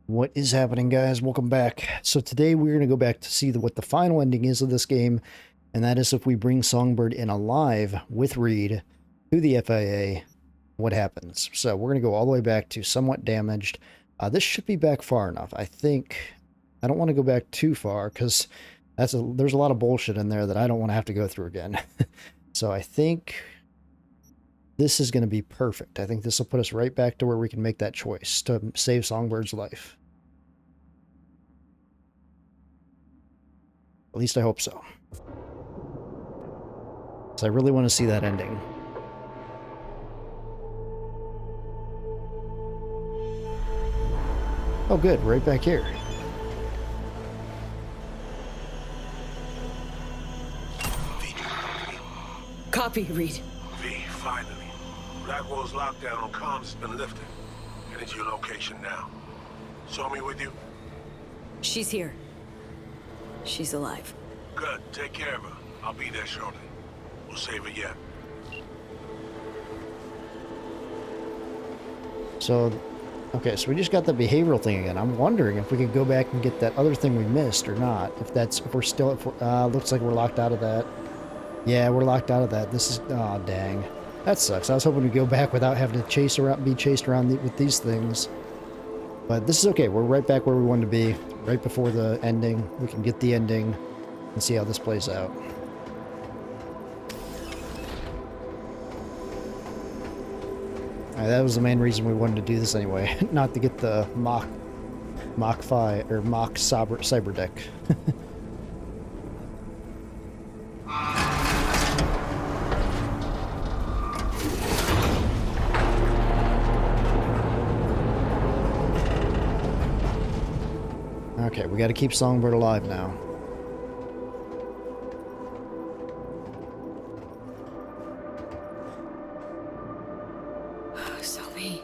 What is happening, guys? Welcome back. So today we're going to go back to see what the final ending is of this game, and that is if we bring Songbird in alive with Reed to the FIA, what happens? So we're going to go all the way back to somewhat damaged. This should be back far enough. I don't want to go back too far because there's a lot of bullshit in there that I don't want to have to go through again. So I think this is going to be perfect. I think this will put us right back to where we can make that choice to save Songbird's life. At least I hope so. Because I really want to see that ending. Oh good, right back here. Copy, Reed. V, finally. Blackwell's lockdown on comms has been lifted. Headed to your location now. Saw me with you? She's here. She's alive. Good. Take care of her. I'll be there shortly. We'll save her yet. So, okay, so we just got the behavioral thing again. I'm wondering if we could go back and get that other looks like we're locked out of that. Yeah, we're locked out of that. This is, oh dang. That sucks. I was hoping to go back without having to be chased around with these things. But this is okay. We're right back where we wanted to be. Right before the ending. We can get the ending and see how this plays out. That was the main reason we wanted to do this anyway. Not to get the mock cyber deck. Okay, we got to keep Songbird alive now. Sophie.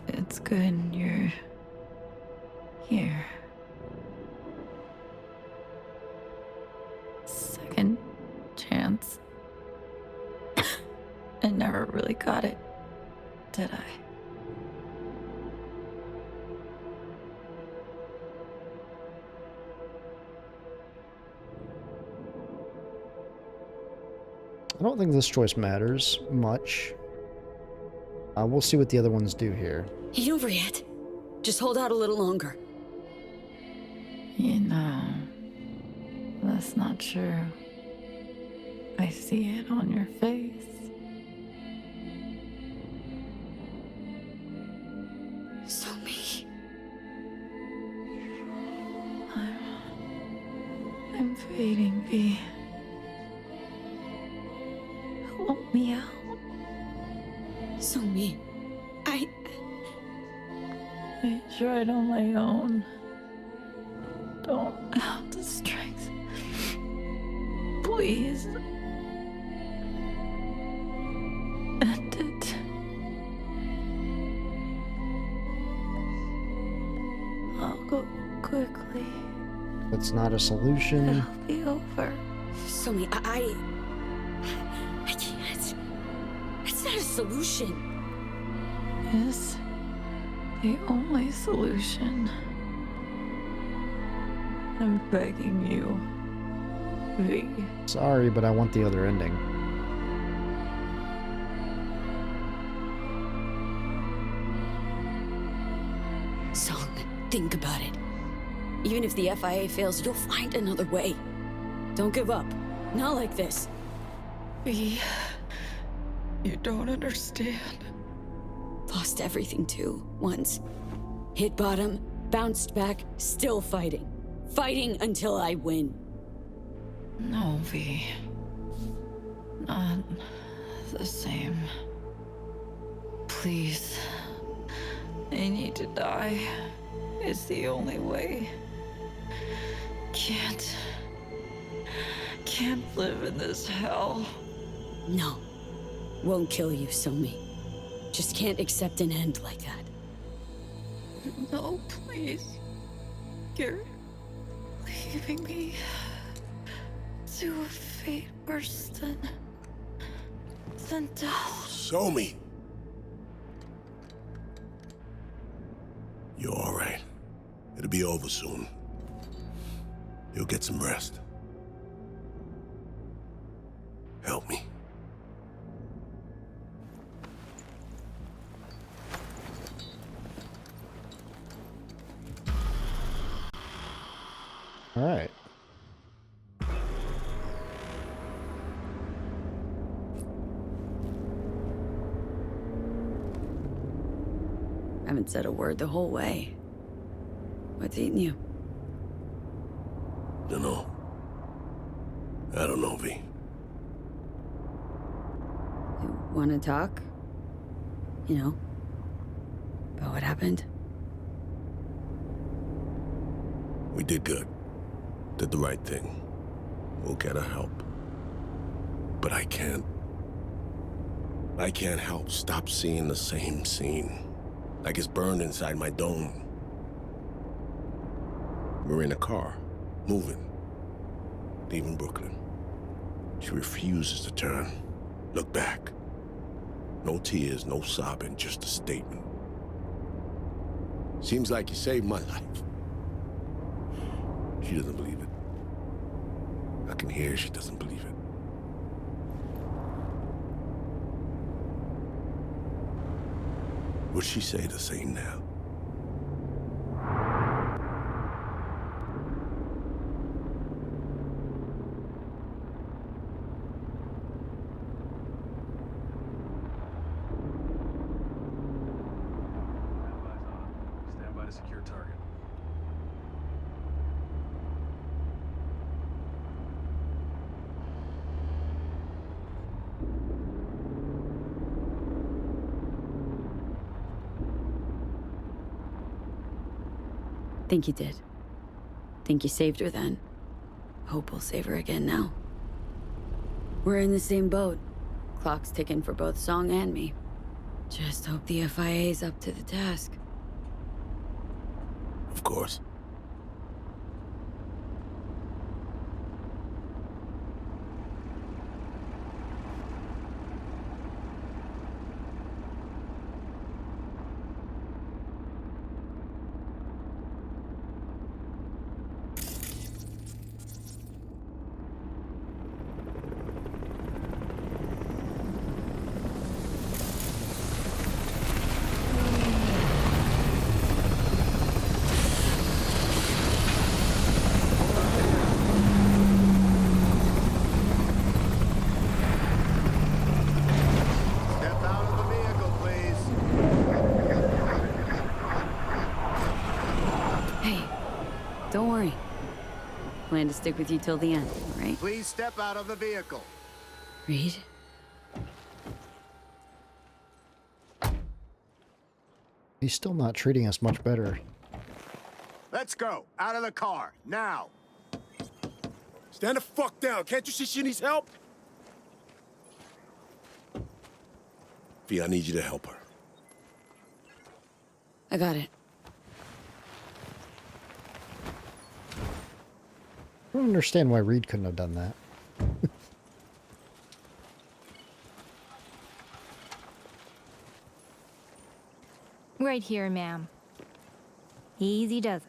It's good you're here. Second chance. I never really got it, did I? I don't think this choice matters much. We'll see what the other ones do here. Ain't over yet. Just hold out a little longer. You know, that's not true. I see it on your face. Sophie. I'm fading, V. Help me out. Sophie. I tried on my own. Don't have the strength. Please. End it. I'll go quickly. That's not a solution. It'll be over. Sophie, I can't. It's not a solution. Is the only solution. I'm begging you, V. Sorry, but I want the other ending. Song, think about it. Even if the FIA fails, you'll find another way. Don't give up. Not like this. V, you don't understand. Lost everything too, once. Hit bottom, bounced back, still fighting. Fighting until I win. No, V. Not the same. Please, I need to die. It's the only way. Can't live in this hell. No. Won't kill you, Somi. Just can't accept an end like that. No, please. You're leaving me to a fate worse than death. Show me. You're all right. It'll be over soon. You'll get some rest. Help me. All right. Haven't said a word the whole way. What's eating you? Dunno. I don't know, V. You wanna talk? You know, about what happened? We did good. Did the right thing. We'll get her help. But I can't help stop seeing the same scene. Like it's burned inside my dome. We're in a car, moving, leaving Brooklyn. She refuses to turn, look back. No tears, no sobbing, just a statement. Seems like you saved my life. She doesn't believe it. I can hear she doesn't believe it. Would she say the same now? Stand by to secure target. Think you did. Think you saved her then. Hope we'll save her again now. We're in the same boat. Clock's ticking for both Song and me. Just hope the FIA's up to the task. Of course. Step out of the vehicle, please. Hey, don't worry. Plan to stick with you till the end, all right? Please step out of the vehicle. Reed? He's still not treating us much better. Let's go. Out of the car. Now. Stand the fuck down. Can't you see she needs help? V, I need you to help her. I got it. I don't understand why Reed couldn't have done that. Right here, ma'am. Easy does it.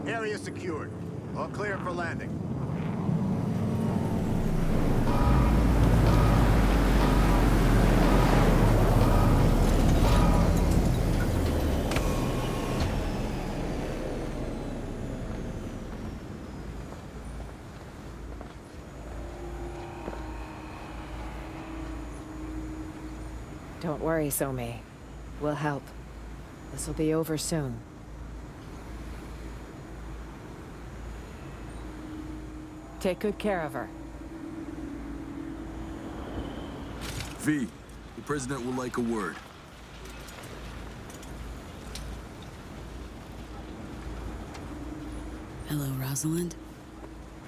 Area secured. All clear for landing. Don't worry, Somi. We'll help. This'll be over soon. Take good care of her. V, the president will like a word. Hello, Rosalind.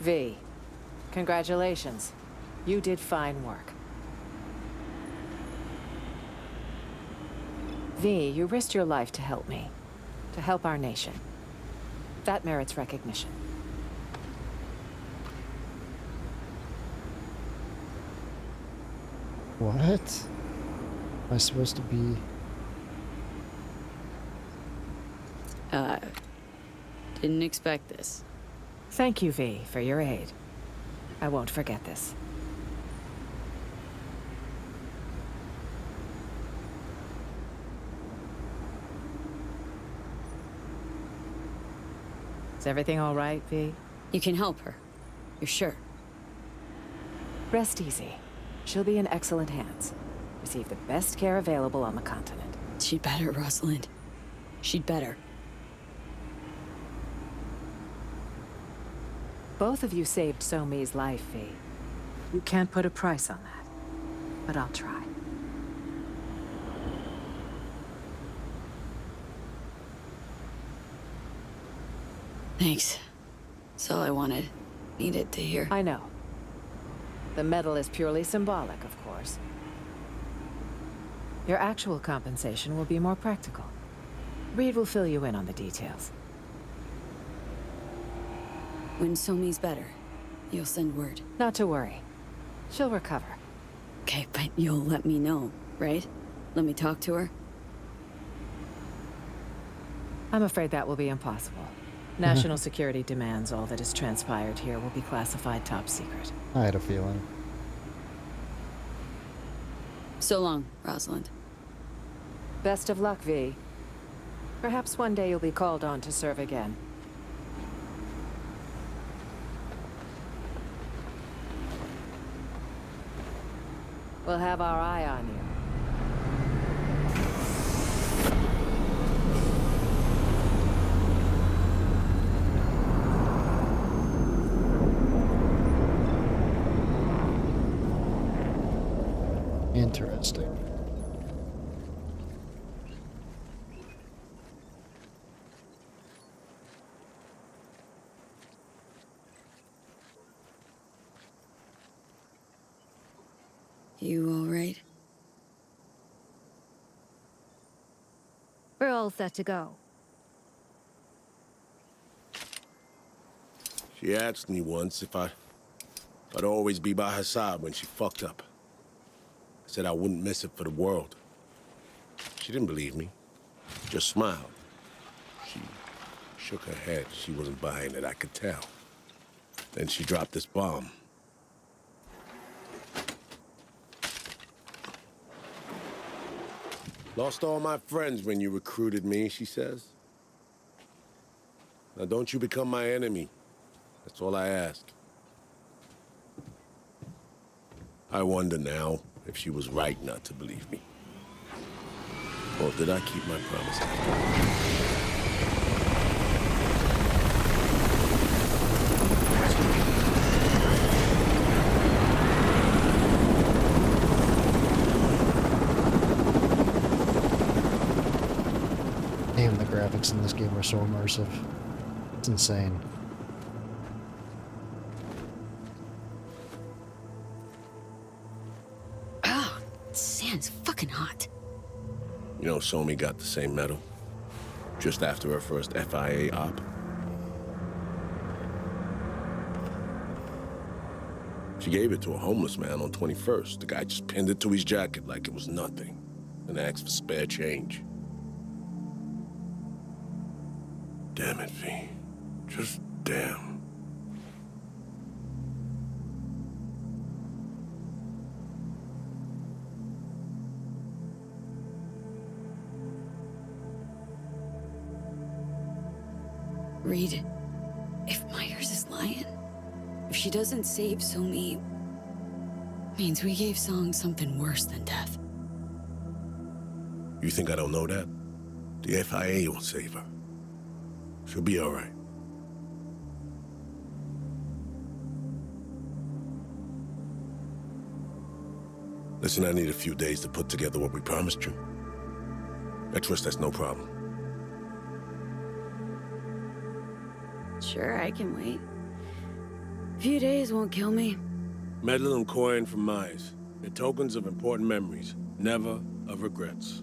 V, congratulations. You did fine work. V, you risked your life to help me. To help our nation. That merits recognition. What? Am I supposed to be... Didn't expect this. Thank you, V, for your aid. I won't forget this. Is everything all right, V? You can help her. You're sure? Rest easy. She'll be in excellent hands. Receive the best care available on the continent. She'd better, Rosalind. She'd better. Both of you saved So-Mi's life, V. You can't put a price on that. But I'll try. Thanks. That's all I needed to hear. I know. The medal is purely symbolic, of course. Your actual compensation will be more practical. Reed will fill you in on the details. When So-Mi's better, you'll send word. Not to worry. She'll recover. Okay, but you'll let me know, right? Let me talk to her? I'm afraid that will be impossible. National security demands all that has transpired here will be classified top secret. I had a feeling. So long, Rosalind. Best of luck, V. Perhaps one day you'll be called on to serve again. We'll have our eye on you. Interesting. You all right? We're all set to go. She asked me once if I'd always be by her side when she fucked up. I said I wouldn't miss it for the world. She didn't believe me, just smiled. She shook her head. She wasn't buying it, I could tell. Then she dropped this bomb. Lost all my friends when you recruited me, she says. Now don't you become my enemy. That's all I ask. I wonder now if she was right not to believe me. Or did I keep my promise after all? Damn, the graphics in this game are so immersive. It's insane. Ah, sand's fucking hot. You know, So-Mi got the same medal. Just after her first FIA op. She gave it to a homeless man on 21st. The guy just pinned it to his jacket like it was nothing. And asked for spare change. Damn it, V. Just damn. Reed, if Myers is lying, if she doesn't save So-Mi, means we gave Song something worse than death. You think I don't know that? The FIA will save her. She'll be all right. Listen, I need a few days to put together what we promised you. I trust that's no problem. Sure, I can wait. A few days won't kill me. Medal and coin from Myers. They're tokens of important memories, never of regrets.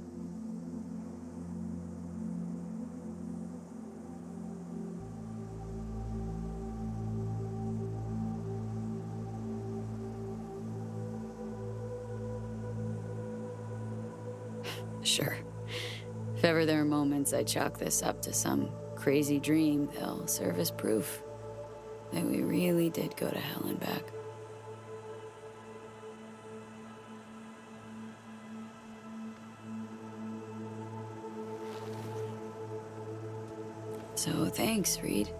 Sure. If ever there are moments I chalk this up to some crazy dream, they'll serve as proof that we really did go to hell and back. So thanks, Reed.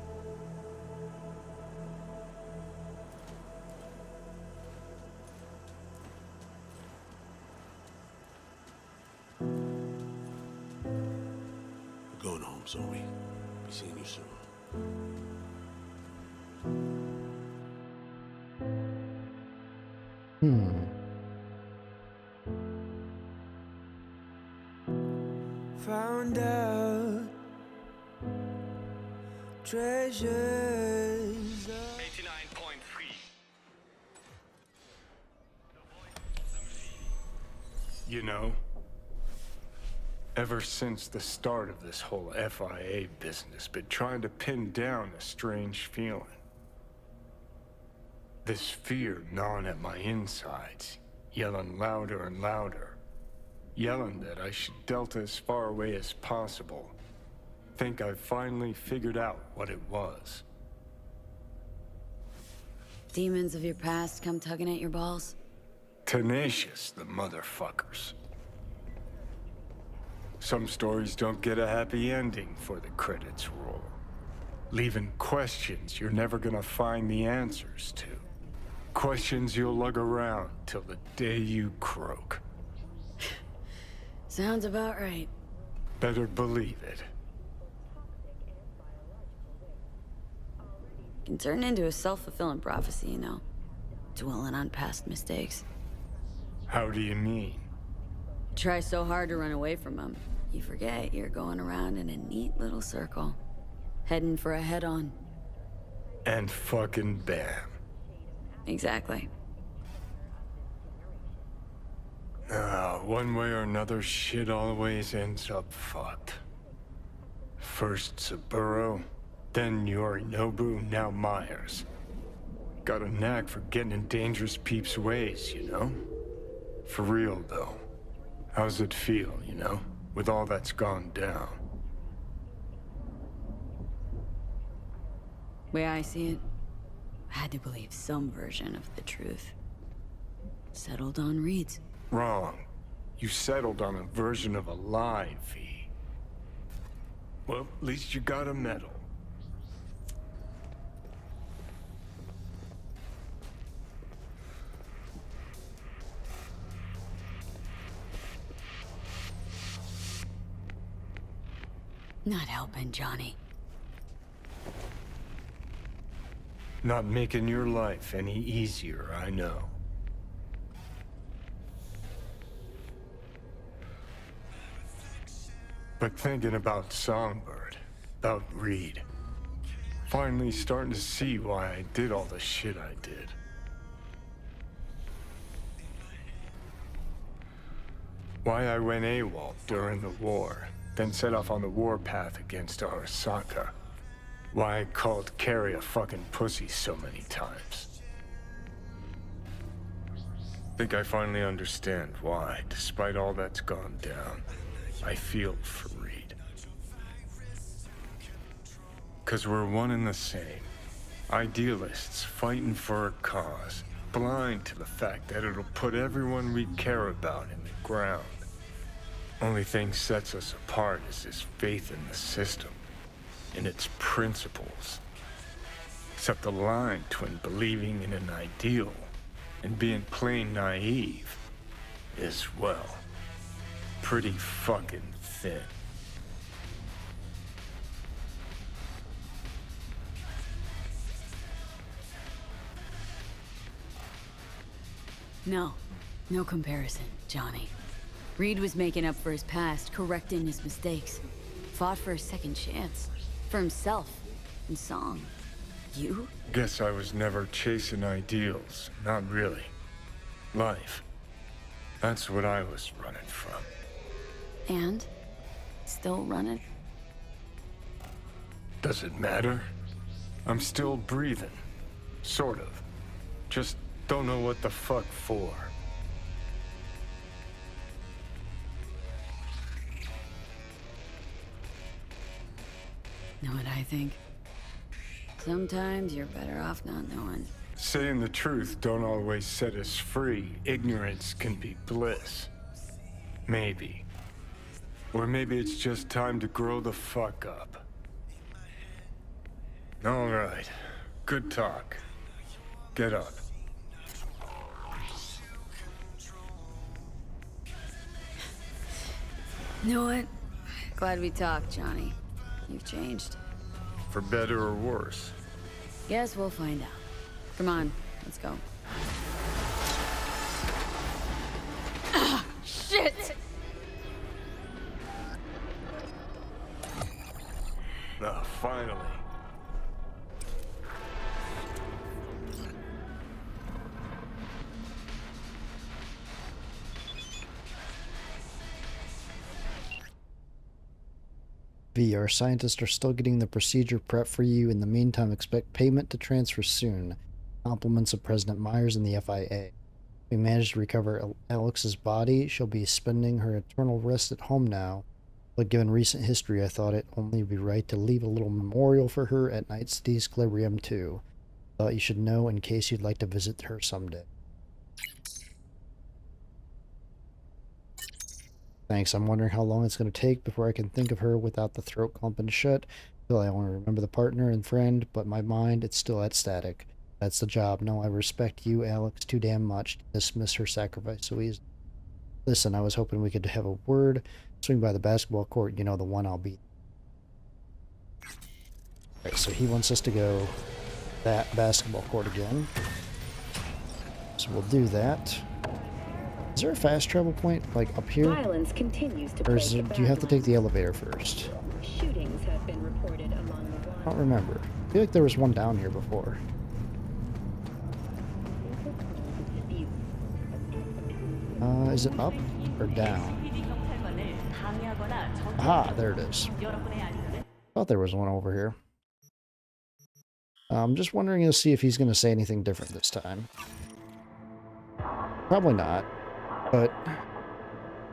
We're going home, Zoe. Be seeing you soon. Found out treasures. 89.3. You know, ever since the start of this whole FIA business, been trying to pin down a strange feeling. This fear gnawing at my insides, yelling louder and louder. Yelling that I should delta as far away as possible. Think I've finally figured out what it was. Demons of your past come tugging at your balls? Tenacious, the motherfuckers. Some stories don't get a happy ending for the credits roll. Leaving questions you're never gonna find the answers to. Questions you'll lug around till the day you croak. Sounds about right. Better believe it. Can turn into a self-fulfilling prophecy, you know. Dwelling on past mistakes. How do you mean? Try so hard to run away from them, you forget you're going around in a neat little circle. Heading for a head-on. And fucking bam. Exactly. One way or another, shit always ends up fucked. First Saburo, then Yorinobu, now Myers. Got a knack for getting in dangerous peeps' ways, you know? For real, though. How's it feel, you know? With all that's gone down. Way I see it, I had to believe some version of the truth. Settled on Reed's. Wrong. You settled on a version of a lie, V. Well, at least you got a medal. Not helping, Johnny. Not making your life any easier, I know. But thinking about Songbird, about Reed, finally starting to see why I did all the shit I did. Why I went AWOL during the war, then set off on the warpath against Arasaka. Why I called Carrie a fucking pussy so many times. Think I finally understand why, despite all that's gone down, I feel for Reed. 'Cause we're one and the same. Idealists fighting for a cause, blind to the fact that it'll put everyone we care about in the ground. Only thing sets us apart is this faith in the system, in its principles. Except the line between believing in an ideal and being plain naive is, well, pretty fucking thin. No. No comparison, Johnny. Reed was making up for his past, correcting his mistakes. Fought for a second chance. For himself. And Song. You? Guess I was never chasing ideals. Not really. Life. That's what I was running from. And? Still running? Does it matter? I'm still breathing. Sort of. Just don't know what the fuck for. Know what I think? Sometimes you're better off not knowing. Saying the truth don't always set us free. Ignorance can be bliss. Maybe. Or maybe it's just time to grow the fuck up. All right. Good talk. Get up. Know what? Glad we talked, Johnny. You've changed. For better or worse. Guess we'll find out. Come on, let's go. Ah, shit! Ah, finally. V, our scientists are still getting the procedure prep for you. In the meantime, expect payment to transfer soon. Compliments of President Myers and the FIA. We managed to recover Alex's body. She'll be spending her eternal rest at home now. But given recent history, I thought it only be right to leave a little memorial for her at Night City's Equilibrium 2. Thought you should know in case you'd like to visit her someday. Thanks. I'm wondering how long it's going to take before I can think of her without the throat clumping shut. Still, I want to remember the partner and friend, but my mind, it's still at static. That's the job. No, I respect you, Alex, too damn much to dismiss her sacrifice so easily. Listen, I was hoping we could have a word. Swing by the basketball court, you know, the one I'll be. Alright, so he wants us to go that basketball court again. So we'll do that. Is there a fast travel point, like up here? Violence continues to or is it, do you have to take the elevator first? Shootings have been reported among the I don't remember. I feel like there was one down here before. Is it up or down? Aha, there it is. Thought there was one over here. I'm just wondering to see if he's going to say anything different this time. Probably not, but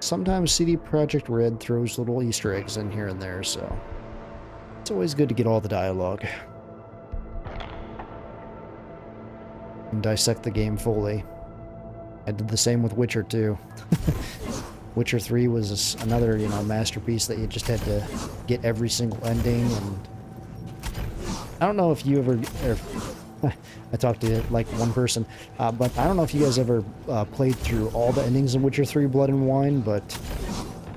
sometimes CD Projekt Red throws little Easter eggs in here and there, so it's always good to get all the dialogue and dissect the game fully. I did the same with Witcher 2. Witcher 3 was another, you know, masterpiece that you just had to get every single ending, and I don't know if you ever I talked to like one person, but I don't know if you guys ever played through all the endings in Witcher 3 Blood and Wine, but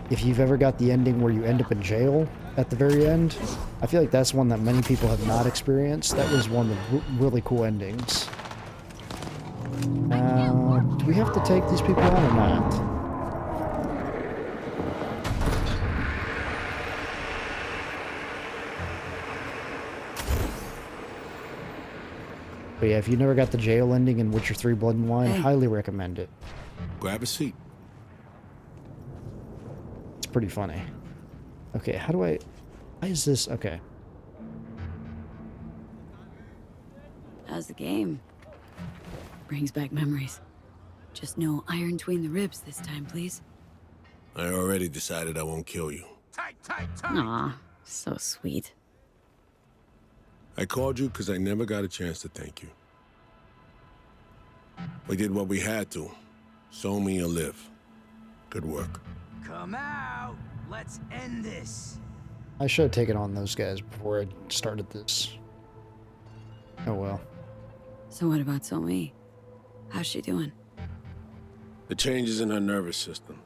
if you've ever got the ending where you end up in jail at the very end, I feel like that's one that many people have not experienced. That was one of the really cool endings. Do we have to take these people on or not? But yeah, if you never got the jail ending in Witcher 3 Blood and Wine, I highly recommend it. Grab a seat. It's pretty funny. Okay, how do I... Why is this... Okay. How's the game? Brings back memories. Just no iron between the ribs this time, please. I already decided I won't kill you. Aw, so sweet. I called you because I never got a chance to thank you. We did what we had to. Show me you live. Good work. Come out! Let's end this! I should have taken on those guys before I started this. Oh well. So what about Somi? How's she doing? The changes in her nervous system.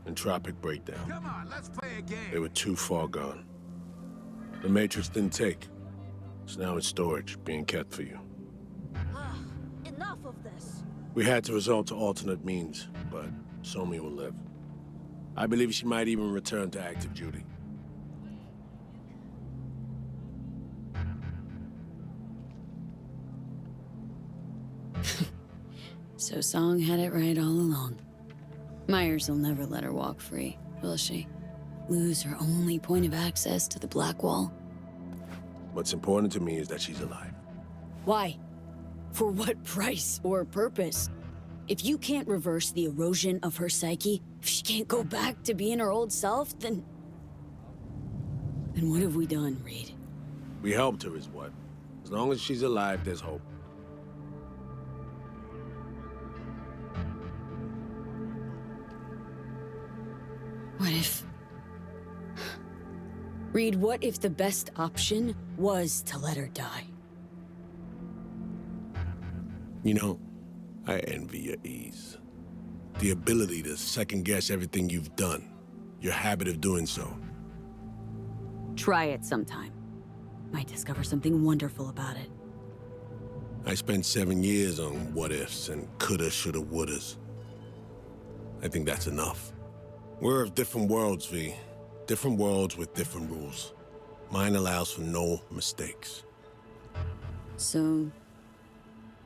Entropic breakdown. Come on, let's play a game. They were too far gone. The Matrix didn't take. It's now in storage, being kept for you. Enough of this. We had to resort to alternate means, but Somi will live. I believe she might even return to active duty. So Song had it right all along. Myers will never let her walk free, will she? Lose her only point of access to the Black Wall? What's important to me is that she's alive. Why? For what price or purpose? If you can't reverse the erosion of her psyche, if she can't go back to being her old self, then what have we done, Reed? We helped her is what. As long as she's alive, there's hope. What if... Reed, what if the best option was to let her die? You know, I envy your ease. The ability to second-guess everything you've done. Your habit of doing so. Try it sometime. Might discover something wonderful about it. I spent 7 years on what-ifs and coulda, shoulda, wouldas. I think that's enough. We're of different worlds, V. Different worlds with different rules. Mine allows for no mistakes. So,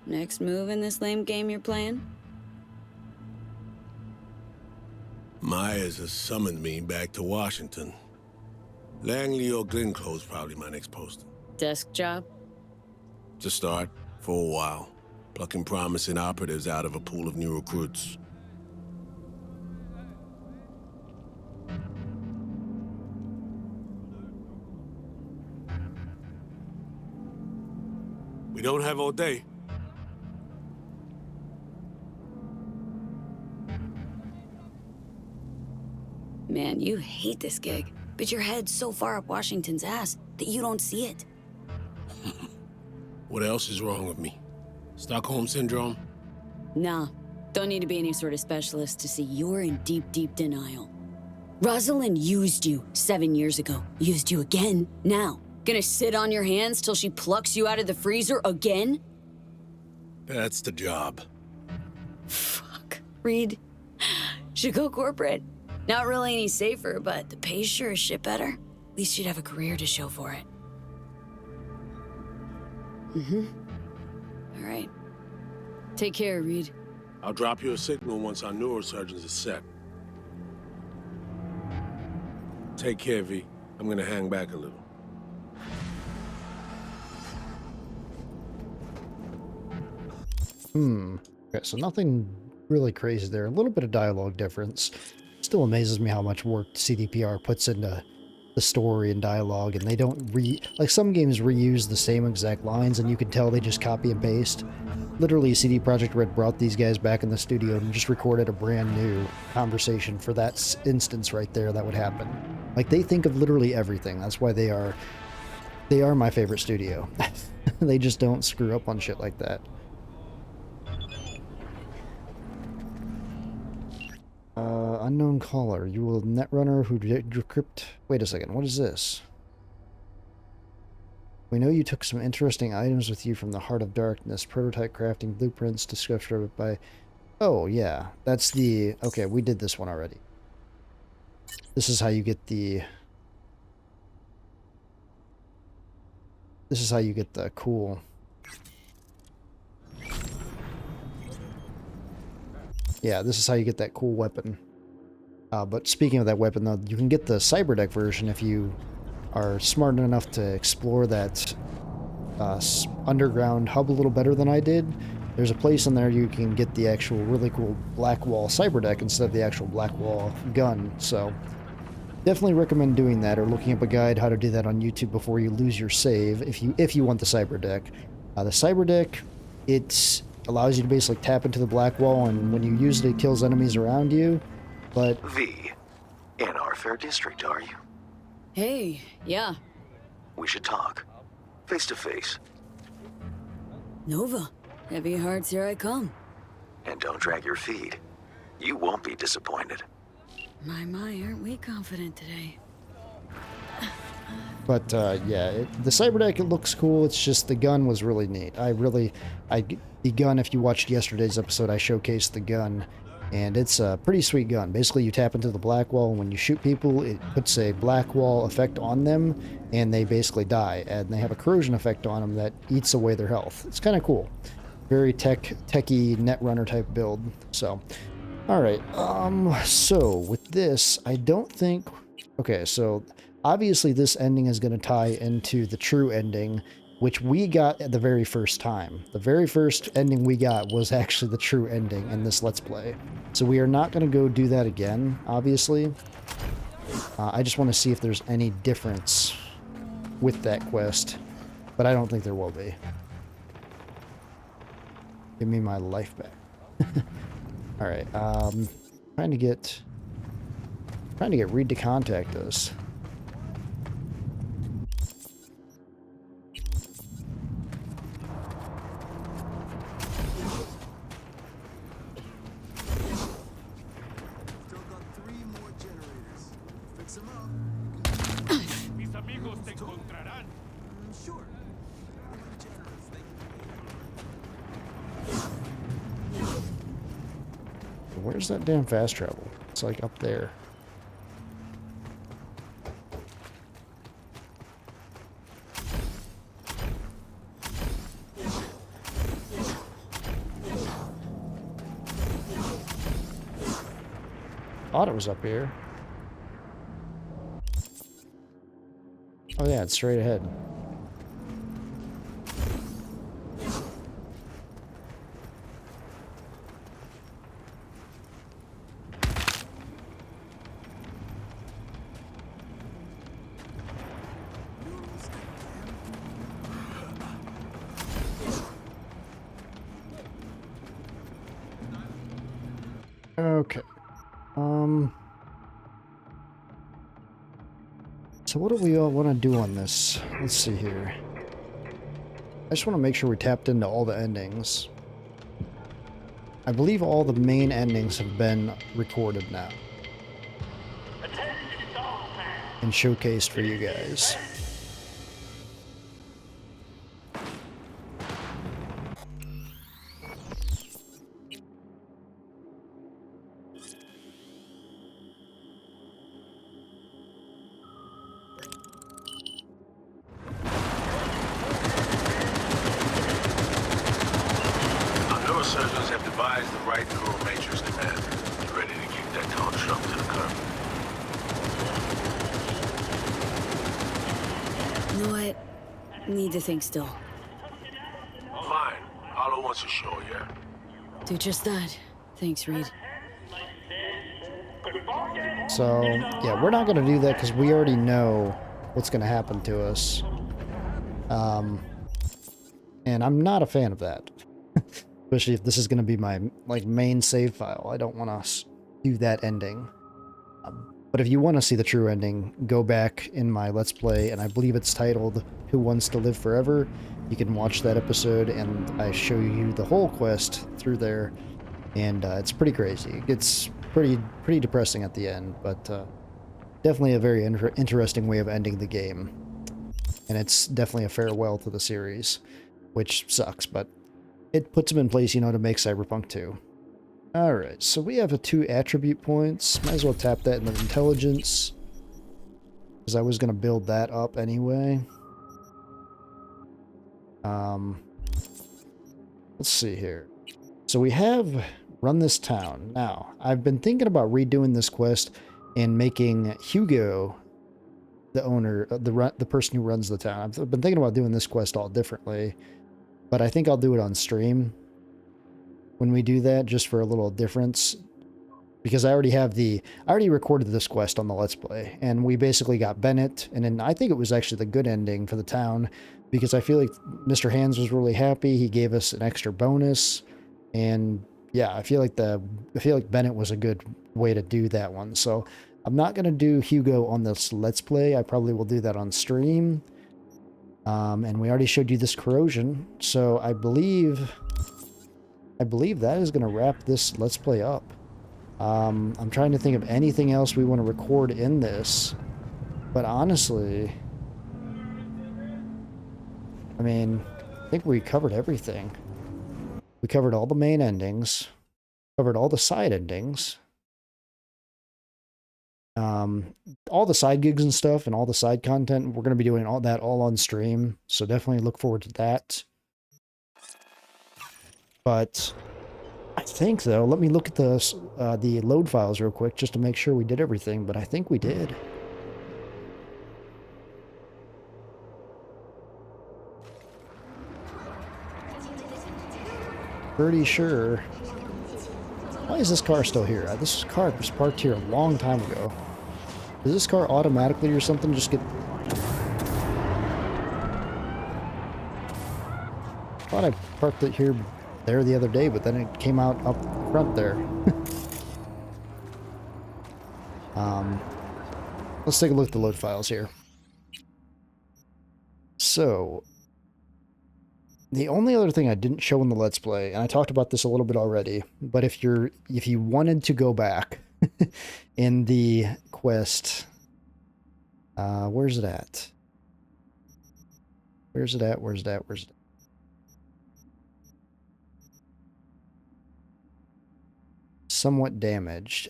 next move in this lame game you're playing? Myers has summoned me back to Washington. Langley or Glenclose probably my next post. Desk job? To start, for a while. Plucking promising operatives out of a pool of new recruits. We don't have all day. Man, you hate this gig, but your head's so far up Washington's ass that you don't see it. What else is wrong with me? Stockholm Syndrome? Nah, don't need to be any sort of specialist to see you're in deep, deep denial. Rosalind used you 7 years ago. Used you again now. Gonna sit on your hands till she plucks you out of the freezer again? That's the job. Fuck. Reed. Should go corporate. Not really any safer, but the pay's sure as shit better. At least you'd have a career to show for it. All right. Take care, Reed. I'll drop you a signal once our neurosurgeons are set. Take care, V. I'm gonna hang back a little. Okay, so nothing really crazy there. A little bit of dialogue difference. Still amazes me how much work CDPR puts into the story and dialogue, and they don't like some games reuse the same exact lines, and you can tell they just copy and paste. Literally, CD Projekt Red brought these guys back in the studio and just recorded a brand new conversation for that instance right there that would happen. Like, they think of literally everything. That's why they are my favorite studio. They just don't screw up on shit like that. Unknown caller. You will netrunner who decrypt... Wait a second, what is this? We know you took some interesting items with you from the Heart of Darkness. Prototype crafting, blueprints, description by... Oh, yeah. That's the... Okay, we did this one already. This is how you get the... This is how you get the cool... Yeah, this is how you get that cool weapon. But speaking of that weapon, though, you can get the cybernetic version if you are smart enough to explore that underground hub a little better than I did. There's a place in there you can get the actual really cool Blackwall cybernetic instead of the actual Blackwall gun. So definitely recommend doing that, or looking up a guide how to do that on YouTube before you lose your save if you want the cybernetic. The cybernetic, it allows you to basically tap into the Blackwall, and when you use it, it kills enemies around you. But V, in our fair district, are you? Hey, yeah. We should talk. Face to face. Nova. Heavy hearts, here I come. And don't drag your feet. You won't be disappointed. My, aren't we confident today? But, yeah, the cybernetic, it looks cool. It's just the gun was really neat. I the gun. If you watched yesterday's episode, I showcased the gun, and it's a pretty sweet gun. Basically, you tap into the black wall, and when you shoot people, it puts a black wall effect on them, and they basically die. And they have a corrosion effect on them that eats away their health. It's kind of cool. Very techy netrunner type build. So, all right. So with this, I don't think. Okay, so obviously this ending is going to tie into the true ending, which we got at the very first time. The very first ending we got was actually the true ending in this Let's Play. So we are not going to go do that again, obviously. I just want to see if there's any difference with that quest, but I don't think there will be. Give me my life back. Alright, trying to get Reed to contact us. Where's that damn fast travel? It's like up there. Thought it was up here. Oh yeah, it's straight ahead. Okay. So what do we all want to do on this? Let's see here. I just want to make sure we tapped into all the endings. I believe all the main endings have been recorded now and showcased for you guys. Surgeons have devised the right neural matrix, Commander. You ready to kick that construct to the curb? You know what? Need to think still. Fine. Hollow wants to show you. Do just that. Thanks, Reed. So, yeah, we're not going to do that because we already know what's going to happen to us. And I'm not a fan of that. Especially if this is going to be my main save file. I don't want to do that ending. But if you want to see the true ending, go back in my Let's Play, and I believe it's titled Who Wants to Live Forever. You can watch that episode, and I show you the whole quest through there, and it's pretty crazy. It's pretty depressing at the end, but definitely a very interesting way of ending the game. And it's definitely a farewell to the series, which sucks, but it puts them in place, you know, to make Cyberpunk 2. Alright, so we have 2 attribute points. Might as well tap that in the intelligence, because I was going to build that up anyway. Let's see here. So we have run this town. Now, I've been thinking about redoing this quest and making Hugo the owner, the person who runs the town. I've been thinking about doing this quest all differently, but I think I'll do it on stream when we do that, just for a little difference, because I already recorded this quest on the Let's Play, and we basically got Bennett, and then I think it was actually the good ending for the town, because I feel like Mr. Hands was really happy. He gave us an extra bonus, and yeah, I feel like Bennett was a good way to do that one. So I'm not going to do Hugo on this Let's Play. I probably will do that on stream. And we already showed you this corrosion, so I believe that is going to wrap this Let's Play up. I'm trying to think of anything else we want to record in this, but honestly, I mean, I think we covered everything. We covered all the main endings, covered all the side endings, all the side gigs and stuff, and all the side content. We're going to be doing all that all on stream, so definitely look forward to that. But I think, though, let me look at the load files real quick just to make sure we did everything, but I think we did. Pretty sure. Why is this car still here? This car was parked here a long time ago. Does this car automatically or something just get... Thought I parked it here there the other day, but then it came out up front there. Let's take a look at the load files here. So, the only other thing I didn't show in the Let's Play, and I talked about this a little bit already, but if you wanted to go back in the quest, where's it at? Where's it at? Where's it at? Where's it at? Somewhat damaged.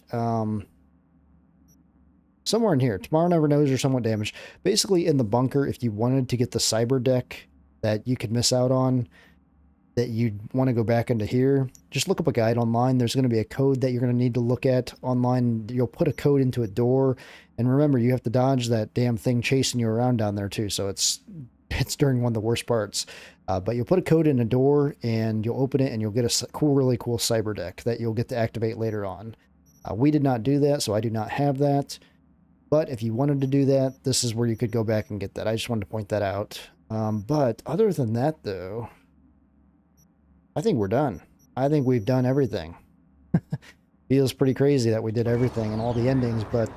Somewhere in here. Tomorrow Never Knows or somewhat damaged. Basically, in the bunker, if you wanted to get the cyber deck that you could miss out on, that you'd want to go back into here, just look up a guide online. There's going to be a code that you're going to need to look at online. You'll put a code into a door, and remember, you have to dodge that damn thing chasing you around down there too, so it's during one of the worst parts. But you'll put a code in a door, and you'll open it, and you'll get a cool, really cool cyber deck that you'll get to activate later on. We did not do that, so I do not have that. But if you wanted to do that, this is where you could go back and get that. I just wanted to point that out. But other than that, though, I think we're done. I think we've done everything. Feels pretty crazy that we did everything and all the endings, but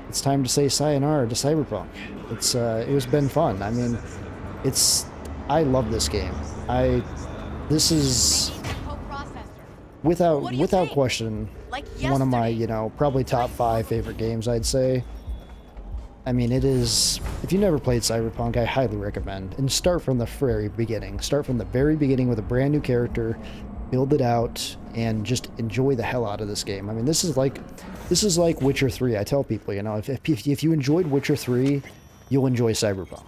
it's time to say sayonara to Cyberpunk. It was been fun. I mean, I love this game. This is without question one of my, probably top 5 favorite games, I'd say. I mean, it is, if you never played Cyberpunk, I highly recommend. And start from the very beginning. Start from the very beginning with a brand new character, build it out, and just enjoy the hell out of this game. I mean, this is like Witcher 3. I tell people, if you enjoyed Witcher 3, you'll enjoy Cyberpunk.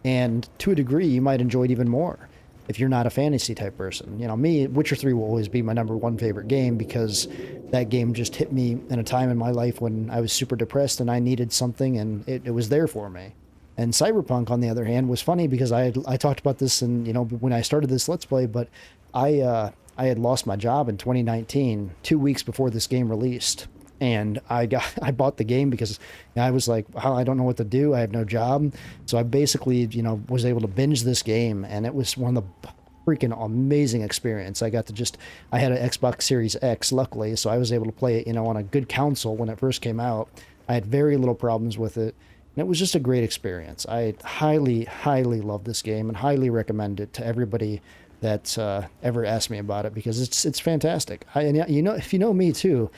And to a degree, you might enjoy it even more if you're not a fantasy type person. Me, Witcher 3 will always be my #1 favorite game because that game just hit me in a time in my life when I was super depressed and I needed something, and it was there for me. And Cyberpunk, on the other hand, was funny because I talked about this when I started this Let's Play, but I had lost my job in 2019, 2 weeks before this game released. And I bought the game because I was like, I don't know what to do. I have no job. So I basically, was able to binge this game, and it was one of the freaking amazing experience. I had an Xbox Series X, luckily, so I was able to play it, on a good console when it first came out. I had very little problems with it, and it was just a great experience. I highly, highly love this game and highly recommend it to everybody that ever asked me about it because it's fantastic. If you know me too,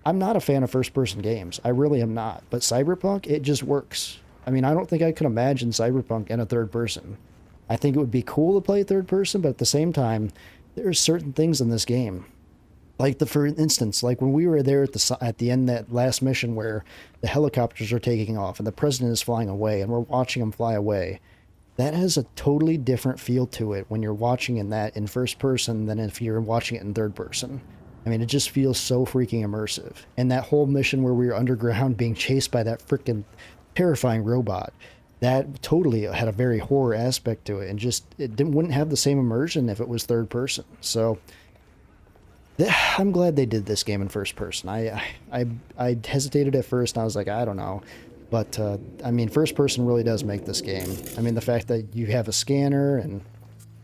I'm not a fan of first-person games. I really am not. But Cyberpunk, it just works. I mean, I don't think I could imagine Cyberpunk in a third person. I think it would be cool to play third person, but at the same time, there's certain things in this game. Like, for instance, like when we were there at the end, that last mission where the helicopters are taking off and the president is flying away and we're watching him fly away, that has a totally different feel to it when you're watching in first person than if you're watching it in third person. I mean, it just feels so freaking immersive. And that whole mission where we were underground being chased by that freaking terrifying robot, that totally had a very horror aspect to it, and wouldn't have the same immersion if it was third person. So I'm glad they did this game in first person. I hesitated at first, and I was like, I don't know. But, I mean, first person really does make this game. I mean, the fact that you have a scanner, and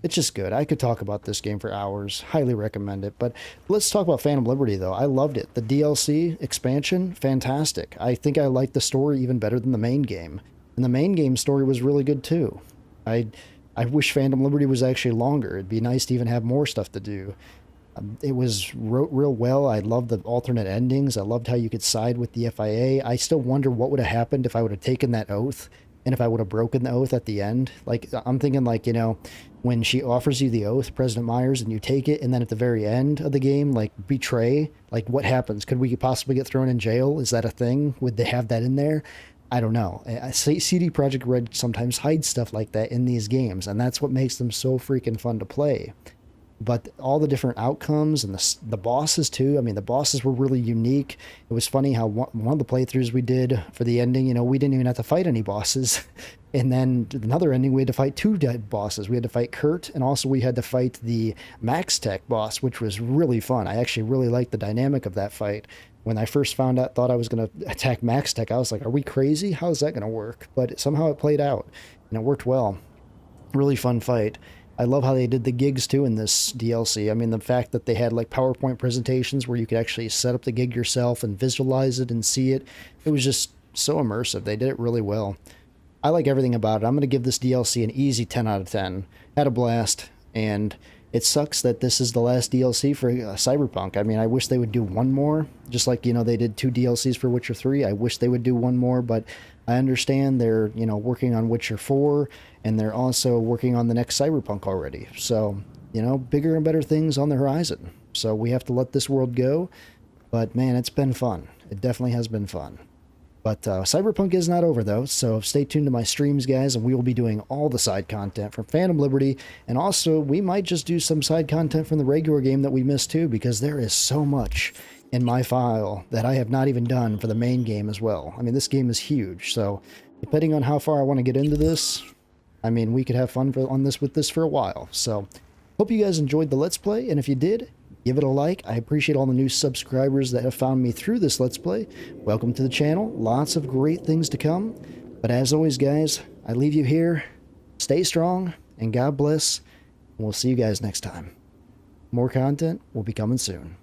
it's just good. I could talk about this game for hours. Highly recommend it. But let's talk about Phantom Liberty, though. I loved it. The DLC expansion, fantastic. I think I liked the story even better than the main game. And the main game story was really good, too. I wish Phantom Liberty was actually longer. It'd be nice to even have more stuff to do. It was wrote real well. I loved the alternate endings. I loved how you could side with the FIA. I still wonder what would have happened if I would have taken that oath and if I would have broken the oath at the end. Like, I'm thinking, like, you know, when she offers you the oath, President Myers, and you take it, and then at the very end of the game, like, betray, like, what happens? Could we possibly get thrown in jail? Is that a thing? Would they have that in there? I don't know. CD Projekt Red sometimes hides stuff like that in these games, and that's what makes them so freaking fun to play. But all the different outcomes and the bosses too. I mean, the bosses were really unique. It was funny how one of the playthroughs we did for the ending, you know, we didn't even have to fight any bosses. And then another ending, we had to fight 2 dead bosses. We had to fight Kurt, and also we had to fight the Max Tech boss, which was really fun. I actually really liked the dynamic of that fight. When I first thought I was going to attack Max Tech, I was like, are we crazy? How is that going to work? But somehow it played out, and it worked well. Really fun fight. I love how they did the gigs too in this DLC. I mean, the fact that they had like PowerPoint presentations where you could actually set up the gig yourself and visualize it and see it. It was just so immersive. They did it really well. I like everything about it. I'm going to give this DLC an easy 10 out of 10. Had a blast, and it sucks that this is the last DLC for Cyberpunk. I mean, I wish they would do one more, just like, you know, they did 2 DLCs for Witcher 3. I wish they would do one more, but I understand they're, you know, working on Witcher 4, and they're also working on the next Cyberpunk already. So, you know, bigger and better things on the horizon. So we have to let this world go. But man, it's been fun. It definitely has been fun. But Cyberpunk is not over, though, so stay tuned to my streams, guys, and we will be doing all the side content from Phantom Liberty, and also we might just do some side content from the regular game that we missed, too, because there is so much in my file that I have not even done for the main game as well. I mean, this game is huge, so depending on how far I want to get into this, I mean, we could have fun with this for a while. So, hope you guys enjoyed the Let's Play, and if you did, give it a like. I appreciate all the new subscribers that have found me through this Let's Play. Welcome to the channel. Lots of great things to come. But as always, guys, I leave you here. Stay strong, and God bless. And we'll see you guys next time. More content will be coming soon.